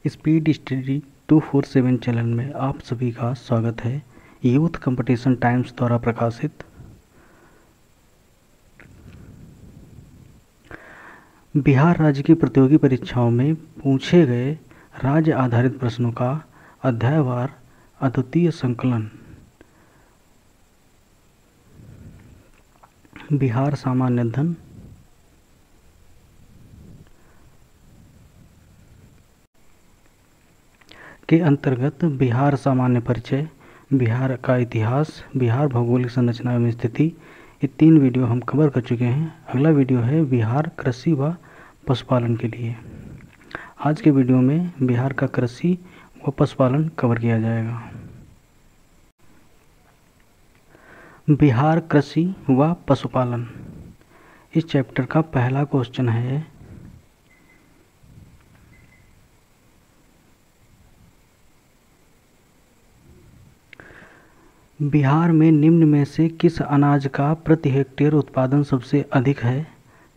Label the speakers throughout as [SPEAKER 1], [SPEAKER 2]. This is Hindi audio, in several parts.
[SPEAKER 1] स्पीड स्टडी 247 चैनल में आप सभी का स्वागत है। यूथ कंपटीशन टाइम्स द्वारा प्रकाशित बिहार राज्य की प्रतियोगी परीक्षाओं में पूछे गए राज्य आधारित प्रश्नों का अध्यायवार अद्वितीय संकलन बिहार सामान्य अध्ययन के अंतर्गत बिहार सामान्य परिचय, बिहार का इतिहास, बिहार भौगोलिक संरचना एवं स्थिति, ये 3 वीडियो हम कवर कर चुके हैं। अगला वीडियो है बिहार कृषि व पशुपालन के लिए। आज के वीडियो में बिहार का कृषि व पशुपालन कवर किया जाएगा। बिहार कृषि व पशुपालन, इस चैप्टर का पहला क्वेश्चन है बिहार में निम्न में से किस अनाज का प्रति हेक्टेयर उत्पादन सबसे अधिक है?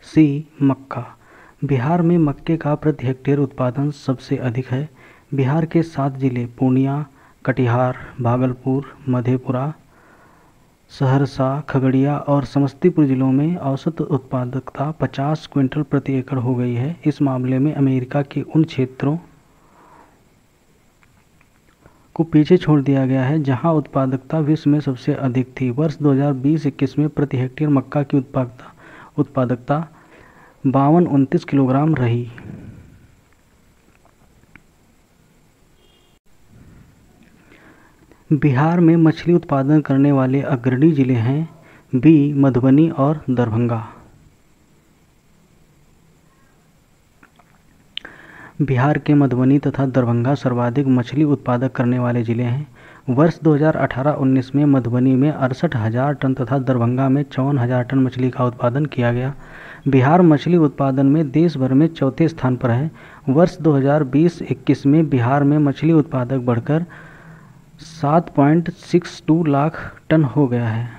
[SPEAKER 1] सी. मक्का। बिहार में मक्के का प्रति हेक्टेयर उत्पादन सबसे अधिक है। बिहार के 7 जिले पूर्णिया, कटिहार, भागलपुर, मधेपुरा, सहरसा, खगड़िया और समस्तीपुर जिलों में औसत उत्पादकता 50 क्विंटल प्रति एकड़ हो गई है। इस मामले में अमेरिका के उन क्षेत्रों को पीछे छोड़ दिया गया है जहां उत्पादकता विश्व में सबसे अधिक थी। वर्ष 2020-21 में प्रति हेक्टेयर मक्का की उत्पादकता 52-29 किलोग्राम रही। बिहार में मछली उत्पादन करने वाले अग्रणी जिले हैं बी. मधुबनी और दरभंगा। बिहार के मधुबनी तथा दरभंगा सर्वाधिक मछली उत्पादक करने वाले जिले हैं। वर्ष 2018-19 में मधुबनी में 68,000 टन तथा दरभंगा में 54,000 टन मछली का उत्पादन किया गया। बिहार मछली उत्पादन में देश भर में चौथे स्थान पर है। वर्ष 2020-21 में बिहार में मछली उत्पादक बढ़कर 7.62 लाख टन हो गया है।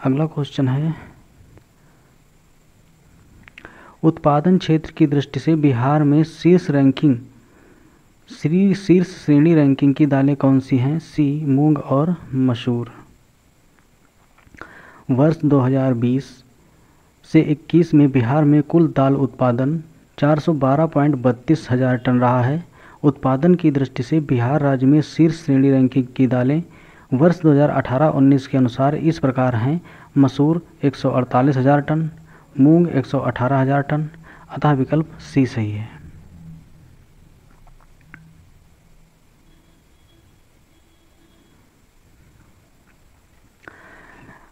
[SPEAKER 1] अगला क्वेश्चन है, उत्पादन क्षेत्र की दृष्टि से बिहार में शीर्ष श्रेणी रैंकिंग की दालें कौन सी हैं? सी. मूंग और मसूर। वर्ष 2020 से 21 में बिहार में कुल दाल उत्पादन 412.32 हजार टन रहा है। उत्पादन की दृष्टि से बिहार राज्य में शीर्ष श्रेणी रैंकिंग की दालें वर्ष 2018-19 के अनुसार इस प्रकार हैं: मसूर 148,000 टन, मूंग 118,000 टन, अतः विकल्प सी सही है।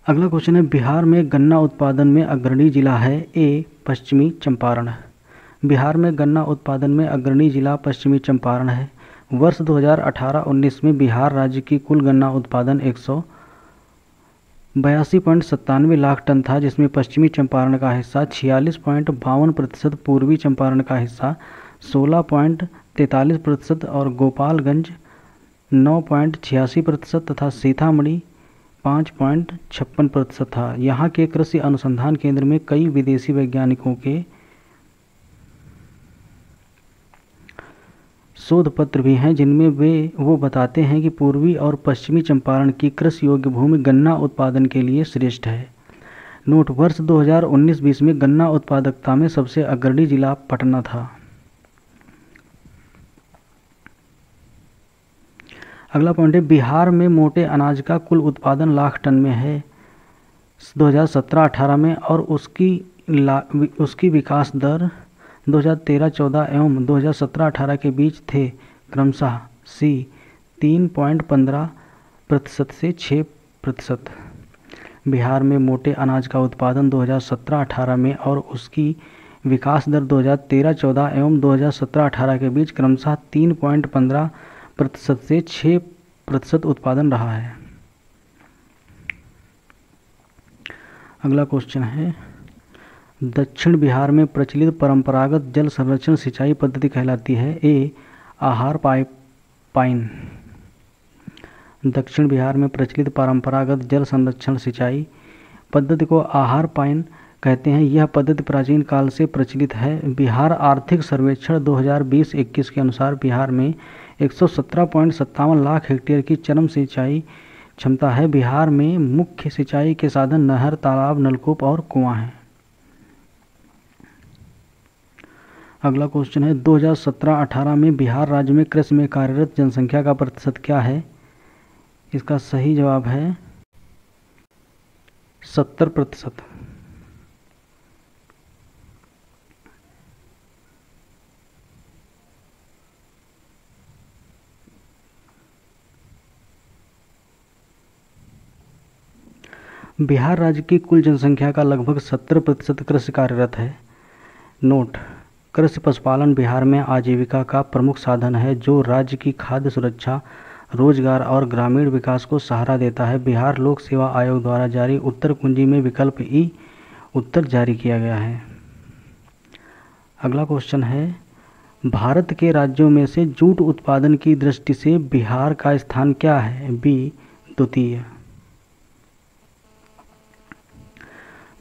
[SPEAKER 1] अगला क्वेश्चन है, बिहार में गन्ना उत्पादन में अग्रणी जिला है? ए. पश्चिमी चंपारण। बिहार में गन्ना उत्पादन में अग्रणी जिला पश्चिमी चंपारण है। वर्ष 2018-19 में बिहार राज्य की कुल गन्ना उत्पादन 182.97 लाख टन था, जिसमें पश्चिमी चंपारण का हिस्सा 46.52%, पूर्वी चंपारण का हिस्सा 16.43% और गोपालगंज 9.86% तथा सीतामढ़ी 5.56% था। यहाँ के कृषि अनुसंधान केंद्र में कई विदेशी वैज्ञानिकों के शोध पत्र भी हैं, जिनमें वो बताते हैं कि पूर्वी और पश्चिमी चंपारण की कृषि योग्य भूमि गन्ना उत्पादन के लिए श्रेष्ठ है। नोट, वर्ष 2019-20 में गन्ना उत्पादकता में सबसे अग्रणी जिला पटना था। अगला पॉइंट है, बिहार में मोटे अनाज का कुल उत्पादन लाख टन में है 2017-18 में और उसकी विकास दर 2013-14 एवं 2017-18 के बीच थे क्रमशः सी. 3.15% से 6%। बिहार में मोटे अनाज का उत्पादन 2017-18 में और उसकी विकास दर 2013-14 एवं 2017-18 के बीच क्रमशः 3.15% से 6% उत्पादन रहा है। अगला क्वेश्चन है, दक्षिण बिहार में प्रचलित परंपरागत जल संरक्षण सिंचाई पद्धति कहलाती है? ए. आहार पाइप। दक्षिण बिहार में प्रचलित परंपरागत जल संरक्षण सिंचाई पद्धति को आहार पाइन कहते हैं यह पद्धति प्राचीन काल से प्रचलित है। बिहार आर्थिक सर्वेक्षण 2020-21 के अनुसार बिहार में 117.57 लाख हेक्टेयर की चरम सिंचाई क्षमता है। बिहार में मुख्य सिंचाई के साधन नहर, तालाब, नलकूप और कुआं हैं। अगला क्वेश्चन है 2017-18 में बिहार राज्य में कृषि में कार्यरत जनसंख्या का प्रतिशत क्या है? इसका सही जवाब है 70%। बिहार राज्य की कुल जनसंख्या का लगभग 70% कृषि कार्यरत है। नोट: कृषि पशुपालन बिहार में आजीविका का प्रमुख साधन है जो राज्य की खाद्य सुरक्षा, रोजगार और ग्रामीण विकास को सहारा देता है। बिहार लोक सेवा आयोग द्वारा जारी उत्तर कुंजी में विकल्प ई उत्तर जारी किया गया है। अगला क्वेश्चन है भारत के राज्यों में से जूट उत्पादन की दृष्टि से बिहार का स्थान क्या है? बी द्वितीय।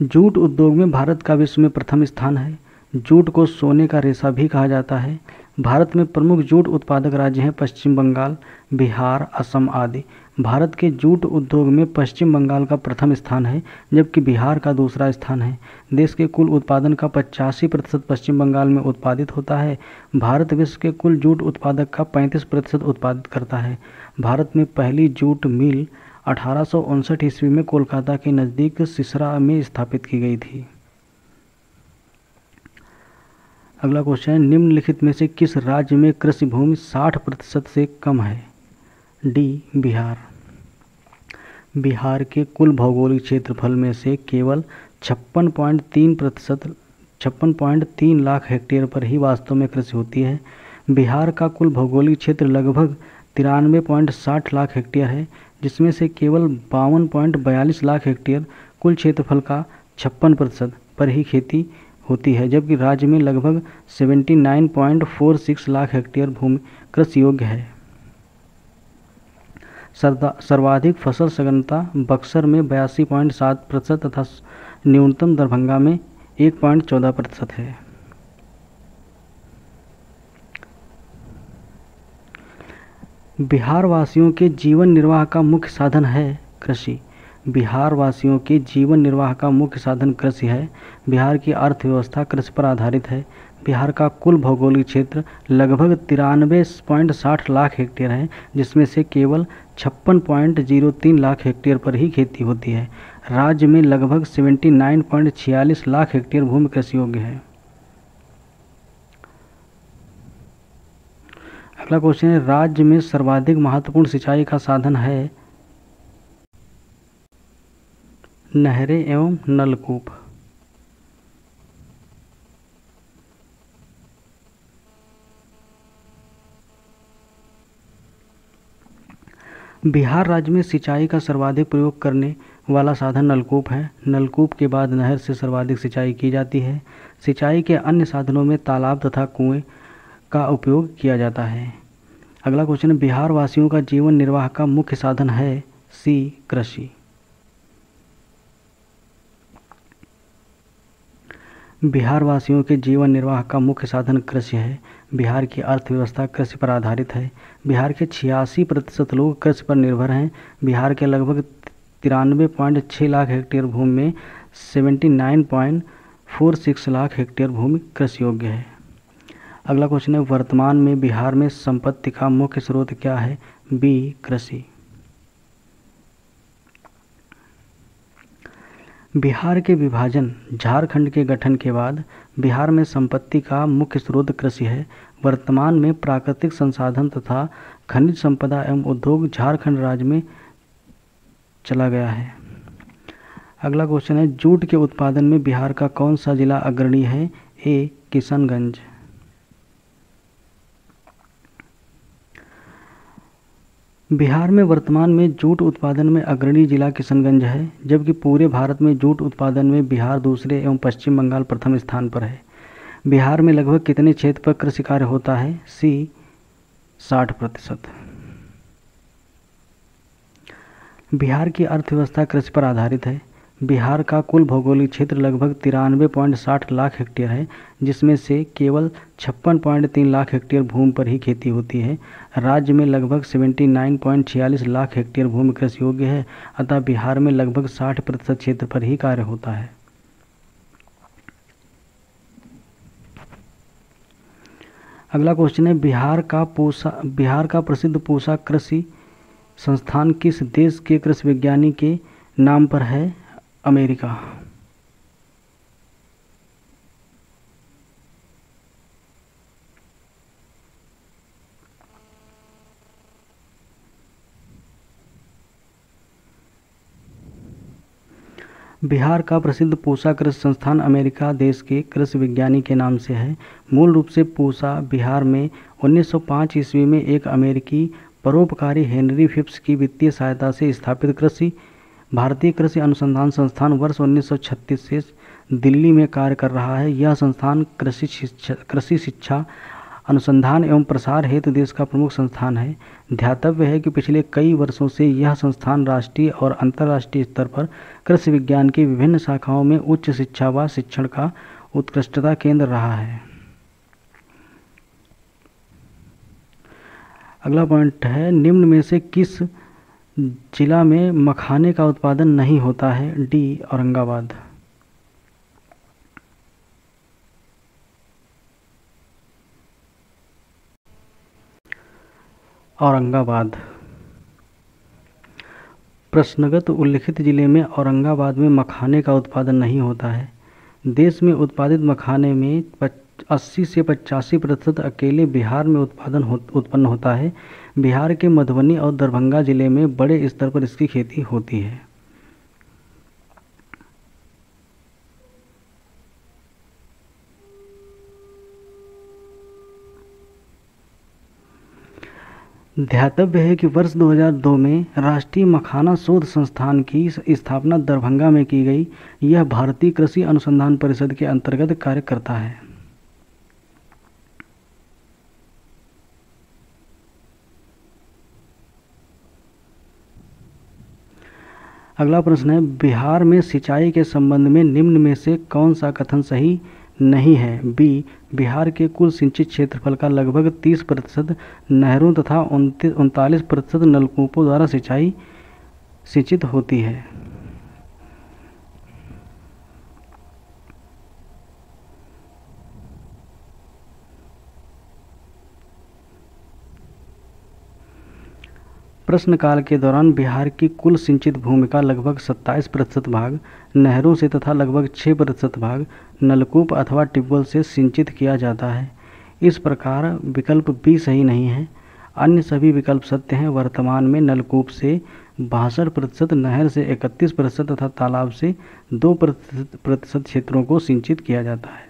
[SPEAKER 1] जूट उद्योग में भारत का विश्व में प्रथम स्थान है। जूट को सोने का रेशा भी कहा जाता है। भारत में प्रमुख जूट उत्पादक राज्य हैं पश्चिम बंगाल, बिहार, असम आदि। भारत के जूट उद्योग में पश्चिम बंगाल का प्रथम स्थान है जबकि बिहार का दूसरा स्थान है। देश के कुल उत्पादन का 85% पश्चिम बंगाल में उत्पादित होता है। भारत विश्व के कुल जूट उत्पादक का 35% उत्पादित करता है। भारत में पहली जूट मिल 1859 ईस्वी में कोलकाता के नज़दीक सिसरा में स्थापित की गई थी। अगला क्वेश्चन है निम्नलिखित में से किस राज्य में कृषि भूमि 60% से कम है? डी बिहार। बिहार के कुल भौगोलिक क्षेत्रफल में से केवल 56.3 लाख हेक्टेयर पर ही वास्तव में कृषि होती है। बिहार का कुल भौगोलिक क्षेत्र लगभग 93.60 लाख हेक्टेयर है जिसमें से केवल 52.42 लाख हेक्टेयर कुल क्षेत्रफल का 56% पर ही खेती होती है जबकि राज्य में लगभग 79.46 लाख हेक्टेयर भूमि कृषि योग्य है। सर्वाधिक फसल सघनता बक्सर में 82.7% तथा न्यूनतम दरभंगा में 1.14% है। बिहार वासियों के जीवन निर्वाह का मुख्य साधन है कृषि। बिहार वासियों के जीवन निर्वाह का मुख्य साधन कृषि है। बिहार की अर्थव्यवस्था कृषि पर आधारित है। बिहार का कुल भौगोलिक क्षेत्र लगभग 93.60 लाख हेक्टेयर है जिसमें से केवल 56.03 लाख हेक्टेयर पर ही खेती होती है। राज्य में लगभग 79.46 लाख हेक्टेयर भूमि कृषि योग्य है। अगला क्वेश्चन है राज्य में सर्वाधिक महत्वपूर्ण सिंचाई का साधन है? नहरें एवं नलकूप। बिहार राज्य में सिंचाई का सर्वाधिक प्रयोग करने वाला साधन नलकूप है। नलकूप के बाद नहर से सर्वाधिक सिंचाई की जाती है। सिंचाई के अन्य साधनों में तालाब तथा कुएं का उपयोग किया जाता है। अगला क्वेश्चन है बिहार वासियों का जीवन निर्वाह का मुख्य साधन है? सी कृषि। बिहार वासियों के जीवन निर्वाह का मुख्य साधन कृषि है। बिहार की अर्थव्यवस्था कृषि पर आधारित है। बिहार के 86% लोग कृषि पर निर्भर हैं। बिहार के लगभग 93.6 लाख हेक्टेयर भूमि में 79.46 लाख हेक्टेयर भूमि कृषि योग्य है। अगला क्वेश्चन है वर्तमान में बिहार में संपत्ति का मुख्य स्रोत क्या है? बी कृषि। बिहार के विभाजन झारखंड के गठन के बाद बिहार में संपत्ति का मुख्य स्रोत कृषि है। वर्तमान में प्राकृतिक संसाधन तथा खनिज संपदा एवं उद्योग झारखंड राज्य में चला गया है। अगला क्वेश्चन है जूट के उत्पादन में बिहार का कौन सा जिला अग्रणी है? ए किशनगंज। बिहार में वर्तमान में जूट उत्पादन में अग्रणी जिला किशनगंज है जबकि पूरे भारत में जूट उत्पादन में बिहार दूसरे एवं पश्चिम बंगाल प्रथम स्थान पर है। बिहार में लगभग कितने क्षेत्र पर कृषि कार्य होता है? सी 60%। बिहार की अर्थव्यवस्था कृषि पर आधारित है। बिहार का कुल भौगोलिक क्षेत्र लगभग 93.60 लाख हेक्टेयर है, जिसमें से केवल 56.3 लाख हेक्टेयर भूमि पर ही खेती होती है। राज्य में लगभग 79.46 लाख हेक्टेयर भूमि कृषि योग्य है, अतः बिहार में लगभग 60% क्षेत्र पर ही कार्य होता है। अगला क्वेश्चन है, बिहार का प्रसिद्ध पूसा कृषि संस्थान किस देश के कृषि विज्ञानी के नाम पर है? अमेरिका। बिहार का प्रसिद्ध पूसा कृषि संस्थान अमेरिका देश के कृषि विज्ञानी के नाम से है। मूल रूप से पूसा बिहार में 1905 ईस्वी में एक अमेरिकी परोपकारी हेनरी फिप्स की वित्तीय सहायता से स्थापित भारतीय कृषि अनुसंधान संस्थान वर्ष 1936 से दिल्ली में कार्य कर रहा है। यह संस्थान कृषि शिक्षा अनुसंधान एवं प्रसार हेतु देश का प्रमुख संस्थान है। ध्यातव्य है कि पिछले कई वर्षों से यह संस्थान राष्ट्रीय और अंतर्राष्ट्रीय स्तर पर कृषि विज्ञान की विभिन्न शाखाओं में उच्च शिक्षा व शिक्षण का उत्कृष्टता केंद्र रहा है। अगला पॉइंट है, निम्न में से किस जिला में मखाने का उत्पादन नहीं होता है? डी, औरंगाबाद। औरंगाबाद। प्रश्नगत उल्लिखित जिले में औरंगाबाद में मखाने का उत्पादन नहीं होता है। देश में उत्पादित मखाने में 80 से 85% अकेले बिहार में उत्पन्न होता है। बिहार के मधुबनी और दरभंगा जिले में बड़े स्तर पर इसकी खेती होती है। ध्यातव्य है कि वर्ष 2002 में राष्ट्रीय मखाना शोध संस्थान की स्थापना दरभंगा में की गई। यह भारतीय कृषि अनुसंधान परिषद के अंतर्गत कार्य करता है। अगला प्रश्न है, बिहार में सिंचाई के संबंध में निम्न में से कौन सा कथन सही नहीं है? बी, बिहार के कुल सिंचित क्षेत्रफल का लगभग 30% नहरों तथा 39% नलकूपों द्वारा सिंचित होती है। प्रश्नकाल के दौरान बिहार की कुल सिंचित भूमि का लगभग 27% भाग नहरों से तथा लगभग 6% भाग नलकूप अथवा ट्यूबवेल से सिंचित किया जाता है। इस प्रकार विकल्प बी सही नहीं है। अन्य सभी विकल्प सत्य हैं। वर्तमान में नलकूप से 62%, नहर से 31% तथा तालाब से 2% क्षेत्रों को सिंचित किया जाता है।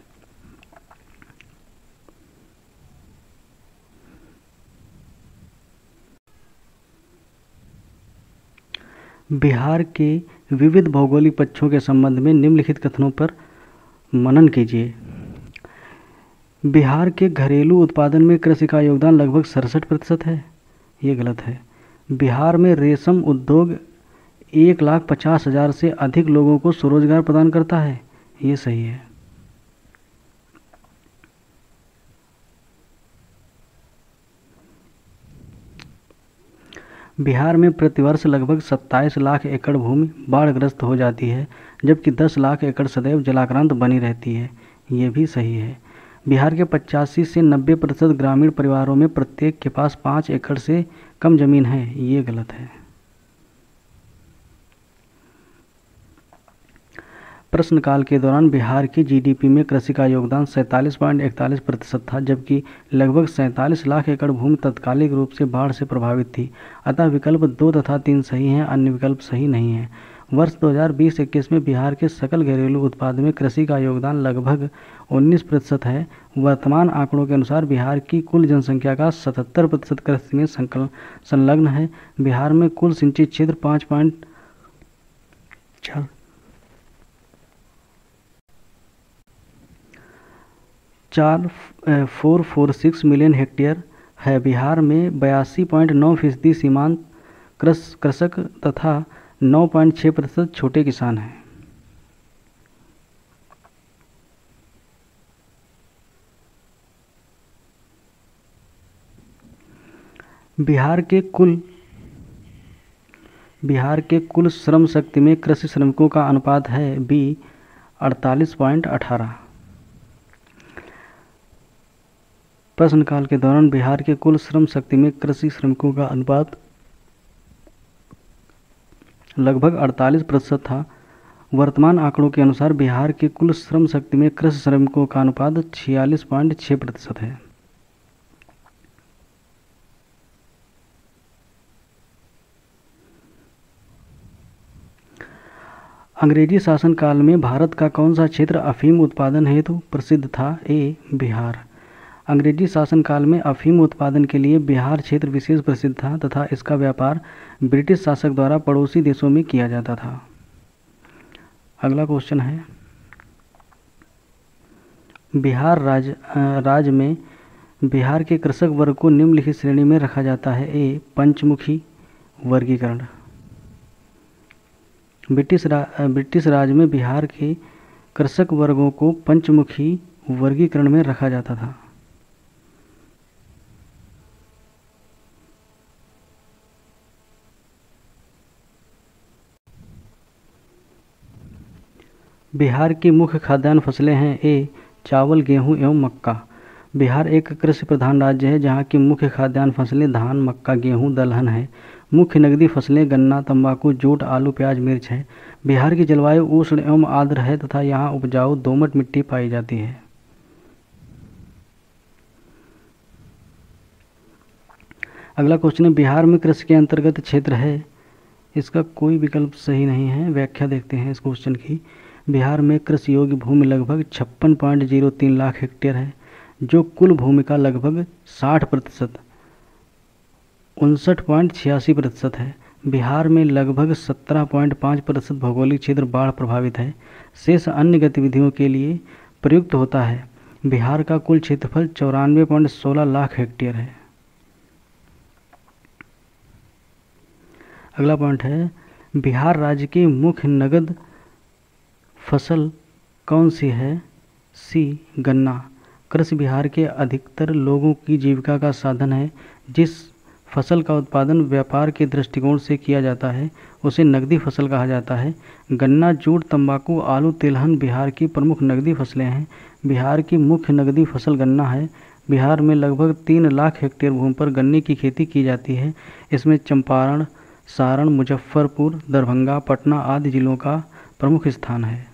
[SPEAKER 1] बिहार के विविध भौगोलिक पक्षों के संबंध में निम्नलिखित कथनों पर मनन कीजिए। बिहार के घरेलू उत्पादन में कृषि का योगदान लगभग 67% है। ये गलत है। बिहार में रेशम उद्योग 1,50,000 से अधिक लोगों को स्वरोजगार प्रदान करता है। ये सही है। बिहार में प्रतिवर्ष लगभग 27 लाख एकड़ भूमि बाढ़ग्रस्त हो जाती है, जबकि 10 लाख एकड़ सदैव जलाक्रांत बनी रहती है। ये भी सही है। बिहार के 85 से 90% ग्रामीण परिवारों में प्रत्येक के पास 5 एकड़ से कम जमीन है। ये गलत है। प्रश्नकाल के दौरान बिहार की जीडीपी में कृषि का योगदान 47.41% था, जबकि लगभग 47 लाख एकड़ भूमि तात्कालिक रूप से बाढ़ से प्रभावित थी। अतः विकल्प 2 तथा 3 सही हैं, अन्य विकल्प सही नहीं हैं। वर्ष 2020-21 में बिहार के सकल घरेलू उत्पाद में कृषि का योगदान लगभग 19% है। वर्तमान आंकड़ों के अनुसार बिहार की कुल जनसंख्या का 77% कृषि में संलग्न है। बिहार में कुल सिंचित क्षेत्र 446 मिलियन हेक्टेयर है। बिहार में 82.9% सीमांत कृषक तथा 9.6% छोटे किसान हैं। बिहार के कुल श्रम शक्ति में कृषि श्रमिकों का अनुपात है बी 48.18। प्रश्नकाल के दौरान बिहार के कुल श्रम शक्ति में कृषि श्रमिकों का अनुपात लगभग 48% था। वर्तमान आंकड़ों के अनुसार बिहार के कुल श्रम शक्ति में कृषि श्रमिकों का अनुपात 46.6% है। अंग्रेजी शासनकाल में भारत का कौन सा क्षेत्र अफीम उत्पादन हेतु प्रसिद्ध था? ए बिहार। अंग्रेजी शासनकाल में अफीम उत्पादन के लिए बिहार क्षेत्र विशेष प्रसिद्ध था तथा इसका व्यापार ब्रिटिश शासक द्वारा पड़ोसी देशों में किया जाता था। अगला क्वेश्चन है, बिहार राज्य में बिहार के कृषक वर्ग को निम्नलिखित श्रेणी में रखा जाता है। ए पंचमुखी वर्गीकरण। ब्रिटिश राज में बिहार के कृषक वर्गों को पंचमुखी वर्गीकरण में रखा जाता था। बिहार की मुख्य खाद्यान्न फसलें हैं। ए चावल, गेहूं एवं मक्का। बिहार एक कृषि प्रधान राज्य है जहां की मुख्य खाद्यान्न फसलें धान, मक्का, गेहूं, दलहन है। मुख्य नकदी फसलें गन्ना, तंबाकू, जूट, आलू, प्याज, मिर्च है। बिहार की जलवायु उष्ण एवं आर्द्र है तथा यहाँ उपजाऊ दोमट मिट्टी पाई जाती है। अगला क्वेश्चन है, बिहार में कृषि के अंतर्गत क्षेत्र है। इसका कोई विकल्प सही नहीं है। व्याख्या देखते हैं इस क्वेश्चन की। बिहार में कृषि योग्य भूमि लगभग 56.03 लाख हेक्टेयर है, जो कुल भूमि का लगभग 60%, 59.86% है। बिहार में लगभग 17.5% भौगोलिक क्षेत्र बाढ़ प्रभावित है। शेष अन्य गतिविधियों के लिए प्रयुक्त होता है। बिहार का कुल क्षेत्रफल 94.16 लाख हेक्टेयर है। अगला पॉइंट है, बिहार राज्य की मुख्य नगद फसल कौन सी है? सी गन्ना। कृषि बिहार के अधिकतर लोगों की जीविका का साधन है। जिस फसल का उत्पादन व्यापार के दृष्टिकोण से किया जाता है उसे नकदी फसल कहा जाता है। गन्ना, जूट, तंबाकू, आलू, तिलहन बिहार की प्रमुख नकदी फसलें हैं। बिहार की मुख्य नकदी फसल गन्ना है। बिहार में लगभग 3 लाख हेक्टेयर भूमि पर गन्ने की खेती की जाती है। इसमें चंपारण, सारण, मुजफ्फरपुर, दरभंगा, पटना आदि जिलों का प्रमुख स्थान है।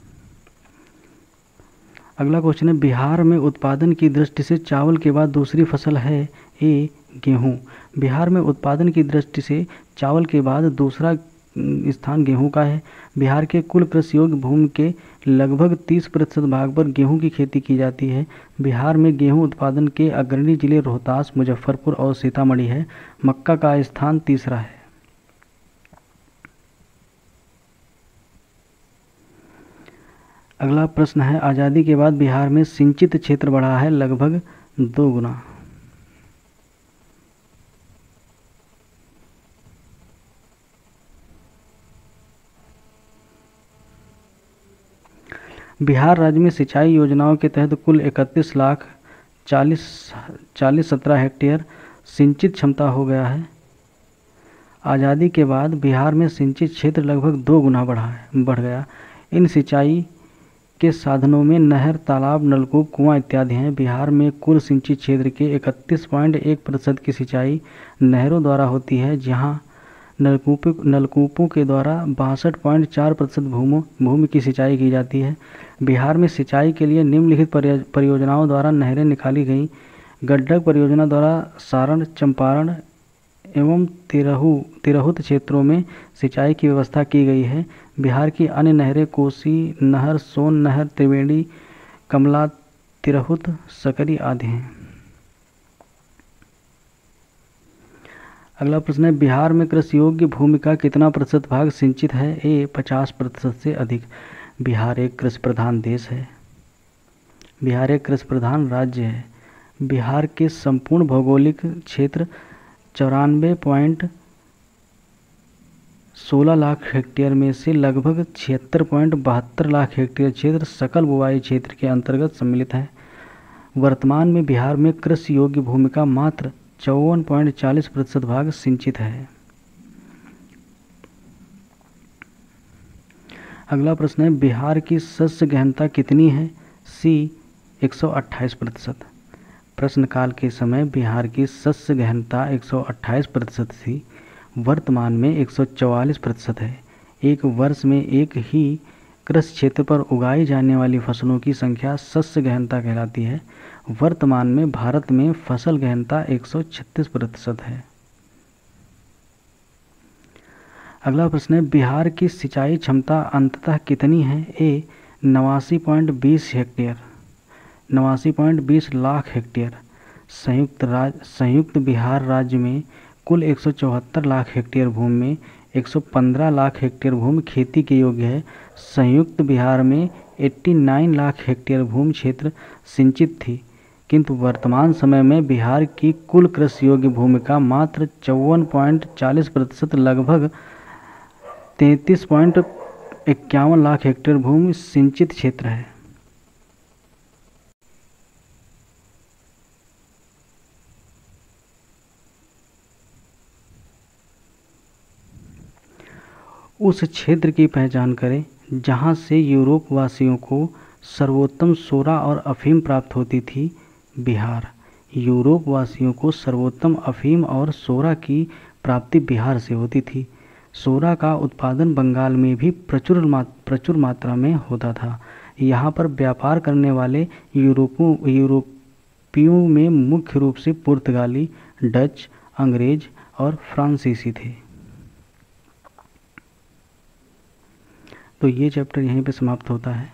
[SPEAKER 1] अगला क्वेश्चन है, बिहार में उत्पादन की दृष्टि से चावल के बाद दूसरी फसल है। ए गेहूँ। बिहार में उत्पादन की दृष्टि से चावल के बाद दूसरा स्थान गेहूं का है। बिहार के कुल कृषि योग्य भूमि के लगभग 30% भाग पर गेहूं की खेती की जाती है। बिहार में गेहूं उत्पादन के अग्रणी जिले रोहतास, मुजफ्फरपुर और सीतामढ़ी है। मक्का का स्थान तीसरा है। अगला प्रश्न है, आज़ादी के बाद बिहार में सिंचित क्षेत्र बढ़ा है लगभग 2 गुना। बिहार राज्य में सिंचाई योजनाओं के तहत कुल 31,40,17 हेक्टेयर सिंचित क्षमता हो गया है। आज़ादी के बाद बिहार में सिंचित क्षेत्र लगभग 2 गुना बढ़ गया। इन सिंचाई के साधनों में नहर, तालाब, नलकूप, कुआं इत्यादि हैं। बिहार में कुल सिंचित क्षेत्र के 31.1% की सिंचाई नहरों द्वारा होती है, जहां नलकूपों के द्वारा 62.4% भूमि की सिंचाई की जाती है। बिहार में सिंचाई के लिए निम्नलिखित परियोजनाओं द्वारा नहरें निकाली गईं। गंडक परियोजना द्वारा सारण, चंपारण एवं तिरहुत क्षेत्रों में सिंचाई की व्यवस्था की गई है। बिहार की अन्य नहरें कोसी नहर, सोन नहर, त्रिवेणी, कमला, तिरहुत, सकरी आदि हैं। अगला प्रश्न है, बिहार में कृषि योग्य भूमि का कितना प्रतिशत भाग सिंचित है? ए 50% से अधिक। बिहार एक कृषि प्रधान देश है। बिहार एक कृषि प्रधान राज्य है। बिहार के संपूर्ण भौगोलिक क्षेत्र 94.16 लाख हेक्टेयर में से लगभग 76.72 लाख हेक्टेयर क्षेत्र सकल बुवाई क्षेत्र के अंतर्गत सम्मिलित है। वर्तमान में बिहार में कृषि योग्य भूमि का मात्र 54.40% भाग सिंचित है। अगला प्रश्न है, बिहार की शस्य गहनता कितनी है? सी 128%। प्रश्नकाल के समय बिहार की शस्य गहनता 128% थी, वर्तमान में 144% है। एक वर्ष में एक ही कृषि क्षेत्र पर उगाई जाने वाली फसलों की संख्या शस्य गहनता कहलाती है। वर्तमान में भारत में फसल गहनता 136% है। अगला प्रश्न है, बिहार की सिंचाई क्षमता अंततः कितनी है? ए 89.20 हेक्टेयर, 89.20 लाख हेक्टेयर। संयुक्त बिहार राज्य में कुल 174 लाख हेक्टेयर भूमि में 115 लाख हेक्टेयर भूमि खेती के योग्य है। संयुक्त बिहार में 89 लाख हेक्टेयर भूमि क्षेत्र सिंचित थी, किंतु वर्तमान समय में बिहार की कुल कृषि योग्य भूमि का मात्र 54.40% लगभग 33.51 लाख हेक्टेयर भूमि सिंचित क्षेत्र है। उस क्षेत्र की पहचान करें जहां से यूरोप वासियों को सर्वोत्तम सोरा और अफीम प्राप्त होती थी। बिहार। यूरोप वासियों को सर्वोत्तम अफीम और सोरा की प्राप्ति बिहार से होती थी। सोरा का उत्पादन बंगाल में भी प्रचुर मात्रा में होता था। यहाँ पर व्यापार करने वाले यूरोपियों में मुख्य रूप से पुर्तगाली, डच, अंग्रेज और फ्रांसीसी थे। तो ये चैप्टर यहीं पे समाप्त होता है।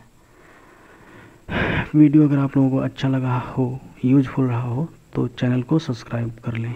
[SPEAKER 1] वीडियो अगर आप लोगों को अच्छा लगा हो, यूजफुल रहा हो, तो चैनल को सब्सक्राइब कर लें।